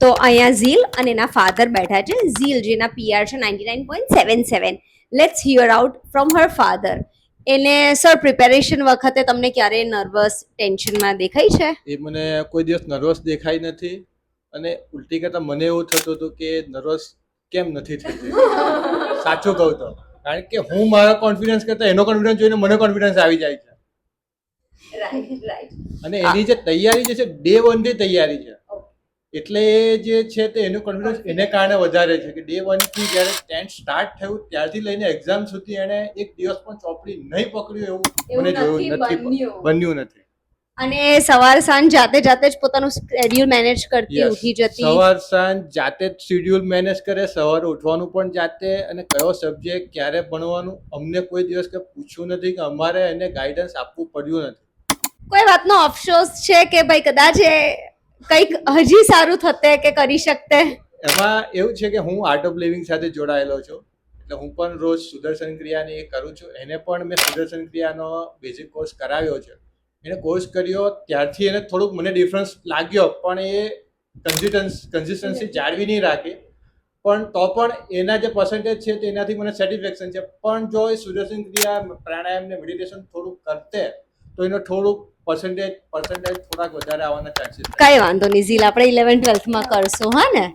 તો અહીંયા ઝીલ અને એના ફાધર બેઠા છે. ઝીલ જેના પીઆર છે 99.77. Let's here out from her father. એને સર પ્રિપેરેશન વખતે તમને ક્યારે નર્વસ ટેન્શનમાં દેખાય છે? એ મને કોઈ દિવસ નર્વસ દેખાઈ નથી અને ઉલટી કરતાં મને એવું થતું હતું કે નર્વસ કેમ નથી થતી. સાચું કહું તો, કારણ કે હું મારા કોન્ફિડન્સ કરતાં એનો કોન્ફિડન્સ જોઈને મને કોન્ફિડન્સ આવી જાય છે. રાઈટ. અને એની જે તૈયારી જે છે ડે 1 થી તૈયારી છે, એટલે એ જે છે તે એનું કોન્ફિડન્સ એને કારણે વધારે છે કે ડે 1 થી જ્યારે 10th સ્ટાર્ટ થયું ત્યારથી લઈને એક્ઝામ સુધી એને એક દિવસ પણ ચોપડી નહીં પકડ્યું એવું મને જોયું નથી, બન્યું નથી. અને સવાર સાંજ જાતે જ પોતાનું શેડ્યુલ મેનેજ કરતી ઉઠી જતી. સવાર સાંજ જાતે જ શેડ્યુલ મેનેજ કરે, સવારે ઉઠવાનું પણ જાતે, અને કયો સબ્જેક્ટ ક્યારે ભણવાનું અમને કોઈ દિવસ કે પૂછ્યું નથી કે અમારે એને ગાઈડન્સ આપવું પડ્યું નથી. કોઈ વાતનો અફસોસ છે કે ભાઈ કદાચ એ કંઈક હજી સારું થતે કે કરી શકતે? એમાં એવું છે કે હું આર્ટ ઓફ લિવિંગ સાથે જોડાયેલો છું, એટલે હું પણ રોજ સુદર્શન ક્રિયાને એ કરું છું. એને પણ મેં સુદર્શન ક્રિયાનો બેઝિક કોર્સ કરાવ્યો છે. એને કોર્સ કર્યો ત્યારથી એને થોડુંક મને ડિફરન્સ લાગ્યો, પણ એ કન્સિસ્ટન્સી જાળવી નહીં રાખી. પણ તો પણ એના જે પર્સન્ટેજ છે તેનાથી મને સેટિસ્ફેક્શન છે. પણ જો એ સુદર્શન ક્રિયા, પ્રાણાયામ ને મેડિટેશન થોડુંક કરતે તો એનો થોડુંક પર્સન્ટેજ થોડાક વધારે આવવાના ચાન્સીસ. કઈ વાંધો નહીં ઝીલ, આપણે 11th 12th માં કરશું, હા ને?